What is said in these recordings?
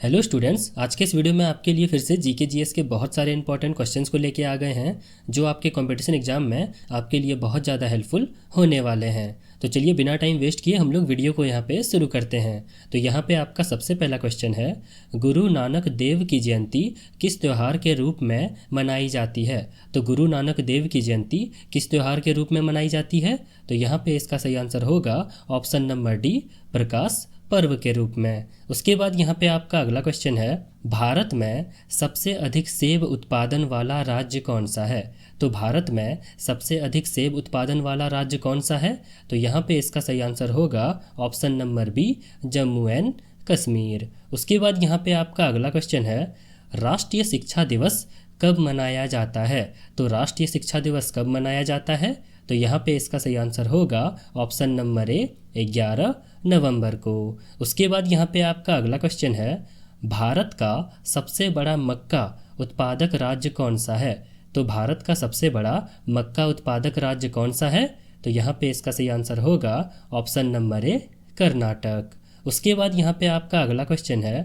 Hello students, आज के इस वीडियो में आपके लिए फिर से जीके जीएस के बहुत सारे इंपॉर्टेंट क्वेश्चंस को लेके आ गए हैं जो आपके कंपटीशन एग्जाम में आपके लिए बहुत ज़्यादा हेल्पफुल होने वाले हैं। तो चलिए बिना टाइम वेस्ट किए हम लोग वीडियो को यहाँ पे शुरू करते हैं। तो यहाँ पे आपका सबसे पहला क्वेश्चन है, गुरु नानक देव की जयंती किस त्यौहार के रूप में मनाई जाती है। तो गुरु नानक देव की जयंती किस त्यौहार के रूप में मनाई जाती है। तो यहाँ पे इसका सही आंसर होगा option number D, Prakash Parv के रूप में। उसके बाद यहाँ पे आपका अगला क्वेश्चन है, भारत में सबसे अधिक सेब उत्पादन वाला राज्य कौन सा है। तो भारत में सबसे अधिक सेब उत्पादन वाला राज्य कौन सा है। तो यहाँ पे इसका सही आंसर होगा option number B, Jammu and Kashmir. उसके बाद यहाँ पे आपका अगला क्वेश्चन है, राष्ट्रीय शिक्षा दिवस कब मनाया जाता है। तो राष्ट्रीय शिक्षा दिवस कब मनाया जाता है। तो यहाँ पे इसका सही आंसर होगा ऑप्शन नंबर ए, 11 नवंबर को। उसके बाद यहाँ पे आपका अगला क्वेश्चन है, भारत का सबसे बड़ा मक्का उत्पादक राज्य कौन सा है। तो भारत का सबसे बड़ा मक्का उत्पादक राज्य कौन सा है। तो यहाँ पे इसका सही आंसर होगा ऑप्शन नंबर ए, कर्नाटक। उसके बाद यहाँ पे आपका अगला क्वेश्चन है,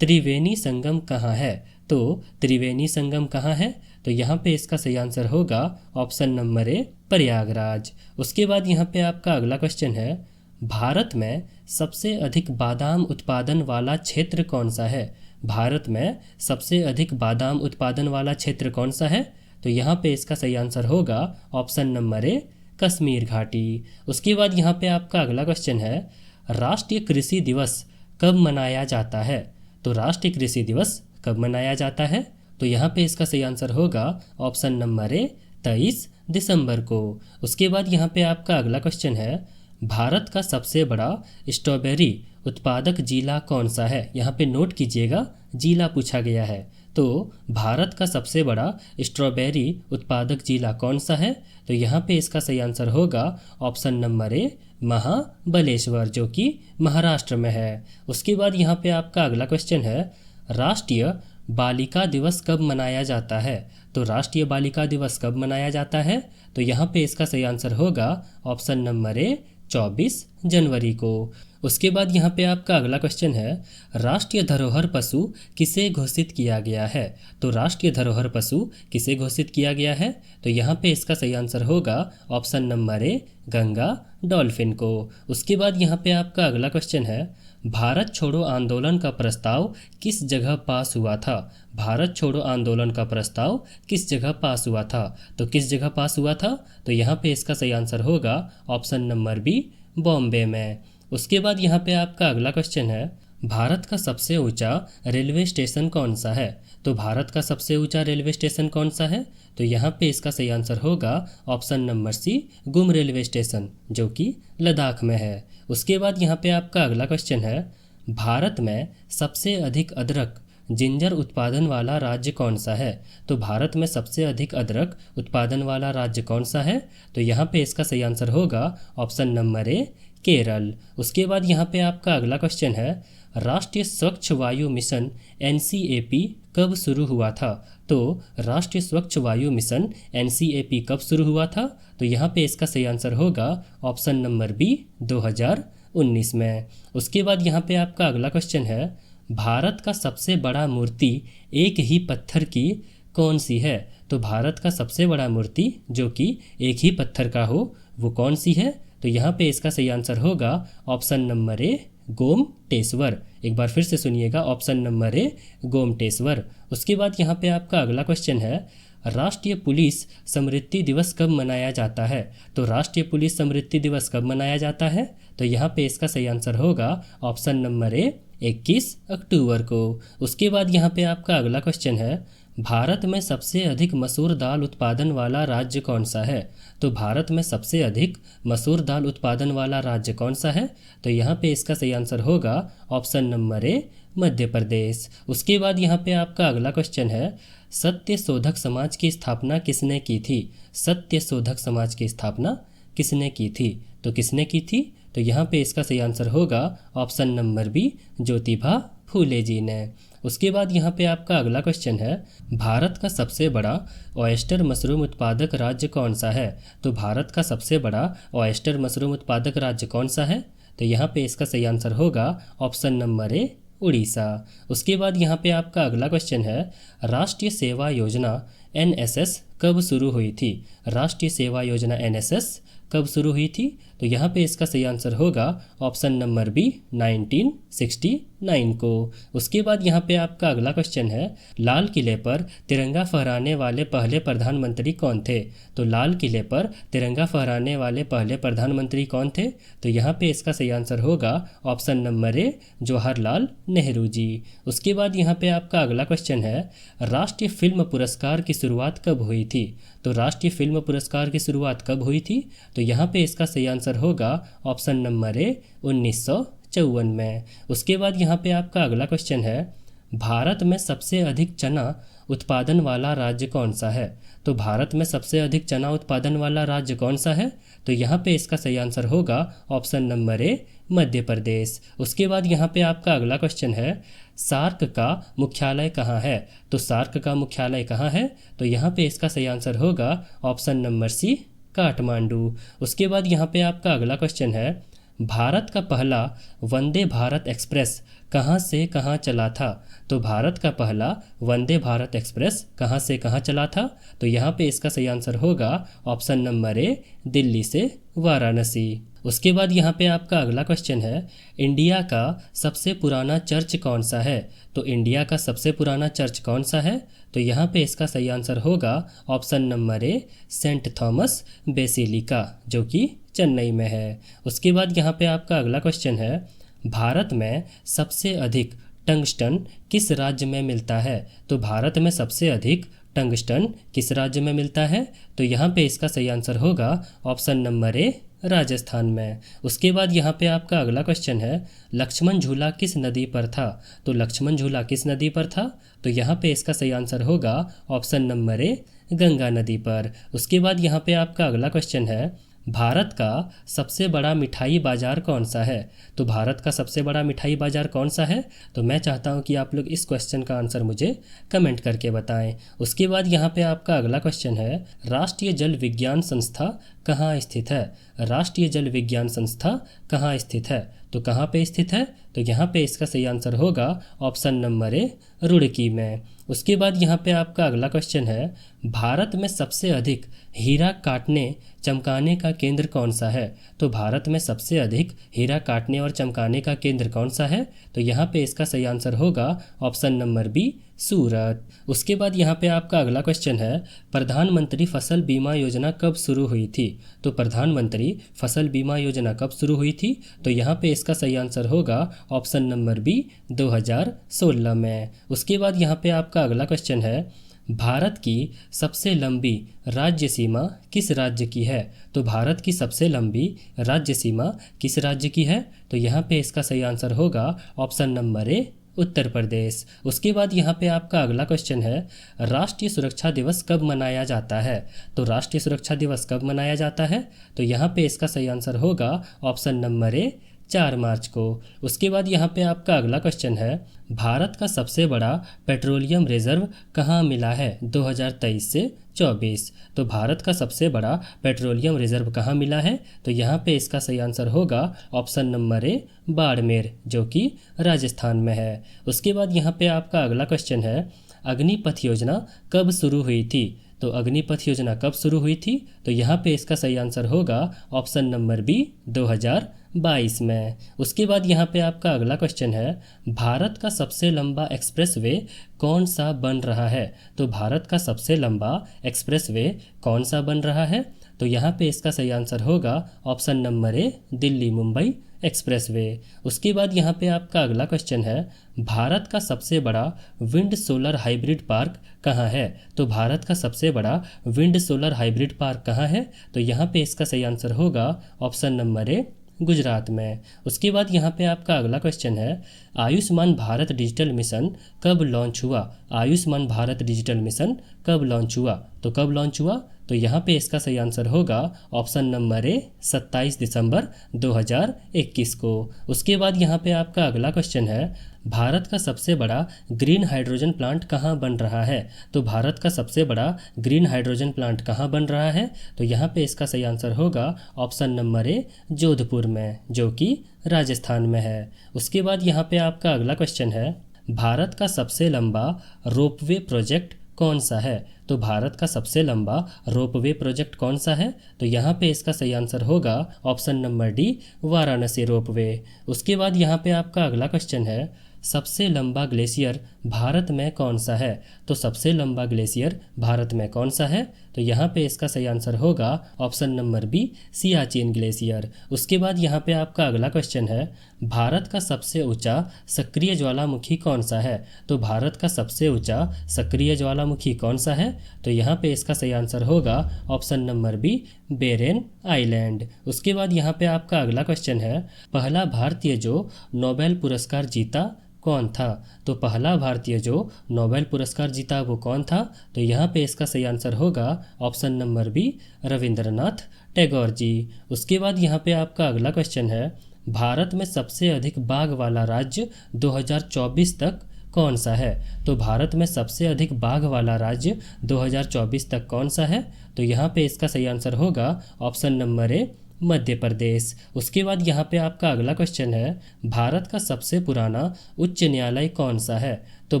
त्रिवेणी संगम कहाँ है। तो त्रिवेणी संगम कहाँ है। तो यहाँ पे इसका सही आंसर होगा ऑप्शन नंबर ए, प्रयागराज। उसके बाद यहाँ पे आपका अगला क्वेश्चन है, भारत में सबसे अधिक बादाम उत्पादन वाला क्षेत्र कौन सा है। भारत में सबसे अधिक बादाम उत्पादन वाला क्षेत्र कौन सा है। तो यहाँ पे इसका सही आंसर होगा ऑप्शन नंबर ए, कश्मीर घाटी। उसके बाद यहाँ पे आपका अगला क्वेश्चन है, राष्ट्रीय कृषि दिवस कब मनाया जाता है। तो राष्ट्रीय कृषि दिवस कब मनाया जाता है। तो यहाँ पे इसका सही आंसर होगा ऑप्शन नंबर ए, 23 दिसंबर को। उसके बाद यहाँ पे आपका अगला क्वेश्चन है, भारत का सबसे बड़ा स्ट्रॉबेरी उत्पादक जिला कौन सा है। यहाँ पे नोट कीजिएगा, जिला पूछा गया है। तो भारत का सबसे बड़ा स्ट्रॉबेरी उत्पादक जिला कौन सा है। तो यहाँ पे इसका सही आंसर होगा ऑप्शन नंबर ए, महाबलेश्वर, जो कि महाराष्ट्र में है। उसके बाद यहाँ पे आपका अगला क्वेश्चन है, राष्ट्रीय बालिका दिवस कब मनाया जाता है। तो राष्ट्रीय बालिका दिवस कब मनाया जाता है। तो यहाँ पे इसका सही आंसर होगा ऑप्शन नंबर ए, 24 जनवरी को। उसके बाद यहाँ पे आपका अगला क्वेश्चन है, राष्ट्रीय धरोहर पशु किसे घोषित किया गया है। तो राष्ट्रीय धरोहर पशु किसे घोषित किया गया है। तो यहाँ पे इसका सही आंसर होगा ऑप्शन नंबर ए, गंगा डॉल्फिन को। उसके बाद यहाँ पे आपका अगला क्वेश्चन है, भारत छोड़ो आंदोलन का प्रस्ताव किस जगह पास हुआ था। भारत छोड़ो आंदोलन का प्रस्ताव किस जगह पास हुआ था। तो किस जगह पास हुआ था। तो यहाँ पे इसका सही आंसर होगा ऑप्शन नंबर बी, बॉम्बे में। उसके बाद यहाँ पे आपका अगला क्वेश्चन है, भारत का सबसे ऊंचा रेलवे स्टेशन कौन सा है। तो भारत का सबसे ऊंचा रेलवे स्टेशन कौन सा है। तो यहाँ पे इसका सही आंसर होगा ऑप्शन नंबर सी, गुम रेलवे स्टेशन, जो कि लद्दाख में है। उसके बाद यहाँ पे आपका अगला क्वेश्चन है, भारत में सबसे अधिक अदरक जिंजर उत्पादन वाला राज्य कौन सा है। तो भारत में सबसे अधिक अदरक उत्पादन वाला राज्य कौन सा है। तो यहाँ पे इसका सही आंसर होगा ऑप्शन नंबर ए, केरल। उसके बाद यहाँ पे आपका अगला क्वेश्चन है, राष्ट्रीय स्वच्छ वायु मिशन NCAP कब शुरू हुआ था। तो राष्ट्रीय स्वच्छ वायु मिशन NCAP कब शुरू हुआ था। तो यहाँ पे इसका सही आंसर होगा ऑप्शन नंबर बी, 2019 में। उसके बाद यहाँ पे आपका अगला क्वेश्चन है, भारत का सबसे बड़ा मूर्ति एक ही पत्थर की कौन सी है। तो भारत का सबसे बड़ा मूर्ति जो कि एक ही पत्थर का हो वो कौन सी है। तो यहाँ पे इसका सही आंसर होगा ऑप्शन नंबर ए, गोमटेश्वर। एक बार फिर से सुनिएगा, ऑप्शन नंबर ए, गोमटेश्वर। उसके बाद यहाँ पे आपका अगला क्वेश्चन है, राष्ट्रीय पुलिस स्मृति दिवस कब मनाया जाता है। तो राष्ट्रीय पुलिस स्मृति दिवस कब मनाया जाता है। तो यहाँ पे इसका सही आंसर होगा ऑप्शन नंबर ए, 21 अक्टूबर को। उसके बाद यहाँ पे आपका अगला क्वेश्चन है, भारत में सबसे अधिक मसूर दाल उत्पादन वाला राज्य कौन सा है। तो भारत में सबसे अधिक मसूर दाल उत्पादन वाला राज्य कौन सा है। तो यहाँ पे इसका सही आंसर होगा ऑप्शन नंबर ए, मध्य प्रदेश। उसके बाद यहाँ पे आपका अगला क्वेश्चन है, सत्य शोधक समाज की स्थापना किसने की थी। सत्य शोधक समाज की स्थापना किसने की थी। तो किसने की थी। तो यहाँ पे इसका सही आंसर होगा option number B, Jyotiba Phule ji ने। उसके बाद यहाँ पे आपका अगला क्वेश्चन है, भारत का सबसे बड़ा ऑयस्टर मशरूम उत्पादक राज्य कौन सा है। तो भारत का सबसे बड़ा ऑयस्टर मशरूम उत्पादक राज्य कौन सा है। तो यहाँ पे इसका सही आंसर होगा ऑप्शन नंबर ए, उड़ीसा। उसके बाद यहाँ पे आपका अगला क्वेश्चन है, राष्ट्रीय सेवा योजना एनएसएस कब शुरू हुई थी? राष्ट्रीय सेवा योजना एनएसएस कब शुरू हुई थी? तो यहाँ पे इसका सही आंसर होगा ऑप्शन नंबर बी 1969 को। उसके बाद यहाँ पे आपका अगला क्वेश्चन है, लाल किले पर तिरंगा फहराने वाले पहले प्रधानमंत्री कौन थे? तो लाल किले पर तिरंगा फहराने वाले पहले प्रधानमंत्री कौन थे? तो यहाँ पे इसका सही आंसर होगा option number A Jawaharlal Nehru ji. उसके बाद यहाँ पे आपका अगला क्वेश्चन है, राष्ट्रीय फिल्म पुरस्कार की शुरुआत कब हुई थी? तो राष्ट्रीय फिल्म पुरस्कार की शुरुआत कब हुई थी? तो यहाँ पे इसका सही आंसर होगा ऑप्शन नंबर ए 1954 में। उसके बाद यहाँ पे आपका अगला क्वेश्चन है, भारत में सबसे अधिक चना उत्पादन वाला राज्य कौन सा है? तो भारत में सबसे अधिक चना उत्पादन वाला राज्य कौन सा है? तो यहाँ पे इसका सही आंसर होगा ऑप्शन नंबर ए मध्य प्रदेश। उसके बाद यहाँ पे आपका अगला क्वेश्चन है, सार्क का मुख्यालय कहाँ है? तो सार्क का मुख्यालय कहाँ है? तो यहाँ पे इसका सही आंसर होगा ऑप्शन नंबर सी काठमांडू। उसके बाद यहाँ पे आपका अगला क्वेश्चन है, भारत का पहला वंदे भारत एक्सप्रेस कहाँ से कहाँ चला था? तो भारत का पहला वंदे भारत एक्सप्रेस कहाँ से कहाँ चला था? तो यहाँ पे इसका सही आंसर होगा ऑप्शन नंबर ए दिल्ली से वाराणसी। उसके बाद यहाँ पे आपका अगला क्वेश्चन है, इंडिया का सबसे पुराना चर्च कौन सा है? तो इंडिया का सबसे पुराना चर्च कौन सा है? तो यहाँ पे इसका सही आंसर होगा option number A Saint Thomas basilica, जो कि चेन्नई में है। उसके बाद यहाँ पे आपका अगला क्वेश्चन है, भारत में सबसे अधिक टंगस्टन किस राज्य में मिलता है? तो भारत में सबसे अधिक टंगस्टन किस राज्य में मिलता है? तो यहाँ पे इसका सही आंसर होगा ऑप्शन नंबर ए राजस्थान में। उसके बाद यहाँ पे आपका अगला क्वेश्चन है, लक्ष्मण झूला किस नदी पर था? तो लक्ष्मण झूला किस नदी पर था? तो यहाँ पे इसका सही आंसर होगा ऑप्शन नंबर ए गंगा नदी पर। उसके बाद यहाँ पे आपका अगला क्वेश्चन है, भारत का सबसे बड़ा मिठाई बाज़ार कौन सा है? तो भारत का सबसे बड़ा मिठाई बाज़ार कौन सा है? तो मैं चाहता हूं कि आप लोग इस क्वेश्चन का आंसर मुझे कमेंट करके बताएं। उसके बाद यहां पे आपका अगला क्वेश्चन है, राष्ट्रीय जल विज्ञान संस्था कहाँ स्थित है? राष्ट्रीय जल विज्ञान संस्था कहाँ स्थित है? तो कहाँ पे स्थित है? तो यहाँ पे इसका सही आंसर होगा ऑप्शन नंबर ए रुड़की में। उसके बाद यहाँ पे आपका अगला क्वेश्चन है, भारत में सबसे अधिक हीरा काटने चमकाने का केंद्र कौन सा है? तो भारत में सबसे अधिक हीरा काटने और चमकाने का केंद्र कौन सा है? तो यहाँ पे इसका सही आंसर होगा ऑप्शन नंबर बी सूरत। उसके बाद यहाँ पे आपका अगला क्वेश्चन है, प्रधानमंत्री फसल बीमा योजना कब शुरू हुई थी? तो प्रधानमंत्री फसल बीमा योजना कब शुरू हुई थी? तो यहाँ पे इसका सही आंसर होगा ऑप्शन नंबर बी 2016 में। उसके बाद यहाँ पे आपका अगला क्वेश्चन है, भारत की सबसे लंबी राज्य सीमा किस राज्य की है? तो भारत की सबसे लंबी राज्य सीमा किस राज्य की है? तो यहाँ पे इसका सही आंसर होगा ऑप्शन नंबर ए उत्तर प्रदेश। उसके बाद यहाँ पे आपका अगला क्वेश्चन है, राष्ट्रीय सुरक्षा दिवस कब मनाया जाता है? तो राष्ट्रीय सुरक्षा दिवस कब मनाया जाता है? तो यहाँ पे इसका सही आंसर होगा ऑप्शन नंबर ए 4 मार्च को। उसके बाद यहाँ पे आपका अगला क्वेश्चन है, भारत का सबसे बड़ा पेट्रोलियम रिजर्व कहाँ मिला है 2023 से 24? तो भारत का सबसे बड़ा पेट्रोलियम रिजर्व कहाँ मिला है? तो यहाँ पे इसका सही आंसर होगा ऑप्शन नंबर ए बाड़मेर, जो कि राजस्थान में है। उसके बाद यहाँ पे आपका अगला क्वेश्चन है, अग्निपथ योजना कब शुरू हुई थी? तो अग्निपथ योजना कब शुरू हुई थी? तो यहाँ पे इसका सही आंसर होगा ऑप्शन नंबर बी 2022 में। उसके बाद यहाँ पे आपका अगला क्वेश्चन है, भारत का सबसे लंबा एक्सप्रेसवे कौन सा बन रहा है? तो भारत का सबसे लंबा एक्सप्रेसवे कौन सा बन रहा है? तो यहाँ पे इसका सही आंसर होगा ऑप्शन नंबर ए दिल्ली मुंबई एक्सप्रेसवे। उसके बाद यहाँ पे आपका अगला क्वेश्चन है, भारत का सबसे बड़ा विंड सोलर हाइब्रिड पार्क कहाँ है? तो भारत का सबसे बड़ा विंड सोलर हाइब्रिड पार्क कहाँ है? तो यहाँ पे इसका सही आंसर होगा ऑप्शन नंबर ए गुजरात में। उसके बाद यहाँ पे आपका अगला क्वेश्चन है, आयुष्मान भारत डिजिटल मिशन कब लॉन्च हुआ? आयुष्मान भारत डिजिटल मिशन कब लॉन्च हुआ? तो कब लॉन्च हुआ? तो यहाँ पे इसका सही आंसर होगा ऑप्शन नंबर ए 27 दिसंबर 2021 को। उसके बाद यहाँ पे आपका अगला क्वेश्चन है, भारत का सबसे बड़ा ग्रीन हाइड्रोजन प्लांट कहाँ बन रहा है? तो भारत का सबसे बड़ा ग्रीन हाइड्रोजन प्लांट कहाँ बन रहा है? तो यहाँ पे इसका सही आंसर होगा ऑप्शन नंबर ए जोधपुर में, जो कि राजस्थान में है। उसके बाद यहाँ पे आपका अगला क्वेश्चन है, भारत का सबसे लंबा रोपवे प्रोजेक्ट कौन सा है? तो भारत का सबसे लंबा रोपवे प्रोजेक्ट कौन सा है? तो यहाँ पे इसका सही आंसर होगा option number D Varanasi ropeway. उसके बाद यहाँ पे आपका अगला क्वेश्चन है, सबसे लंबा ग्लेशियर भारत में कौन सा है? तो सबसे लंबा ग्लेशियर भारत में कौन सा है? तो यहाँ पे इसका सही आंसर होगा option number B Siachen glacier. उसके बाद यहाँ पे आपका अगला क्वेश्चन है, भारत का सबसे ऊंचा सक्रिय ज्वालामुखी कौन सा है? तो भारत का सबसे ऊंचा सक्रिय ज्वालामुखी कौन सा है? तो यहाँ पे इसका सही आंसर होगा option number B Barren Island. उसके बाद यहाँ पे आपका अगला क्वेश्चन है, पहला भारतीय जो नोबेल पुरस्कार जीता कौन था? तो पहला भारतीय जो नोबेल पुरस्कार जीता वो कौन था? तो यहाँ पे इसका सही आंसर होगा option number B Rabindranath Tagore ji. उसके बाद यहाँ पे आपका अगला क्वेश्चन है, भारत में सबसे अधिक बाघ वाला राज्य 2024 तक कौन सा है? तो भारत में सबसे अधिक बाघ वाला राज्य 2024 तक कौन सा है? तो यहाँ पे इसका सही आंसर होगा ऑप्शन नंबर ए मध्य प्रदेश। उसके बाद यहाँ पे आपका अगला क्वेश्चन है, भारत का सबसे पुराना उच्च न्यायालय कौन सा है? तो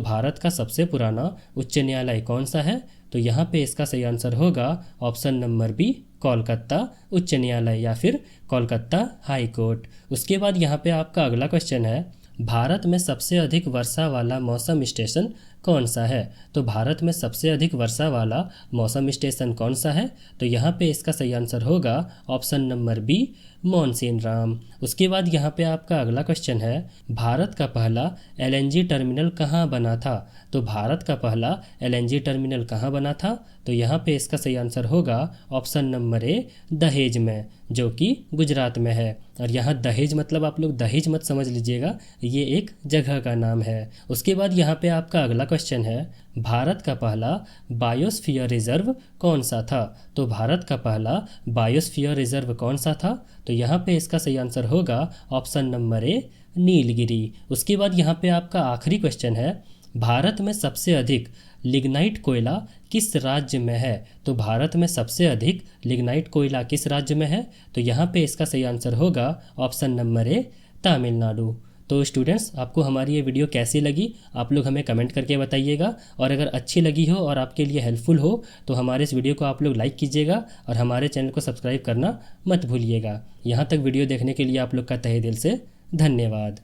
भारत का सबसे पुराना उच्च न्यायालय कौन सा है? तो यहाँ पे इसका सही आंसर होगा ऑप्शन नंबर बी कोलकाता उच्च न्यायालय या फिर कोलकाता हाई कोर्ट। उसके बाद यहाँ पे आपका अगला क्वेश्चन है, भारत में सबसे अधिक वर्षा वाला मौसम स्टेशन कौन सा है? तो भारत में सबसे अधिक वर्षा वाला मौसम स्टेशन कौन सा है? तो यहाँ पे इसका सही आंसर होगा option number B monsoon Ram. उसके बाद यहाँ पे आपका अगला क्वेश्चन है, भारत का पहला एलएनजी टर्मिनल कहाँ बना था? तो भारत का पहला एलएनजी टर्मिनल कहाँ बना था? तो यहाँ पे इसका सही आंसर होगा ऑप्शन नंबर ए दहेज में, जो कि गुजरात में है। और यहाँ दहेज मतलब आप लोग दहेज मत समझ लीजिएगा, ये एक जगह का नाम है। उसके बाद यहाँ पे आपका अगला क्वेश्चन है, भारत का पहला बायोस्फीयर रिजर्व कौन सा था? तो भारत का पहला बायोस्फीयर रिजर्व कौन सा था? तो यहाँ पे इसका सही आंसर होगा ऑप्शन नंबर ए नीलगिरी। उसके बाद यहाँ पे आपका आखिरी क्वेश्चन है, भारत में सबसे अधिक लिग्नाइट कोयला किस राज्य में है? तो भारत में सबसे अधिक लिग्नाइट कोयला किस राज्य में है? तो यहाँ पे इसका सही आंसर होगा ऑप्शन नंबर ए तमिलनाडु। तो स्टूडेंट्स, आपको हमारी ये वीडियो कैसी लगी आप लोग हमें कमेंट करके बताइएगा, और अगर अच्छी लगी हो और आपके लिए हेल्पफुल हो तो हमारे इस वीडियो को आप लोग लाइक कीजिएगा और हमारे चैनल को सब्सक्राइब करना मत भूलिएगा। यहाँ तक वीडियो देखने के लिए आप लोग का तहे दिल से धन्यवाद।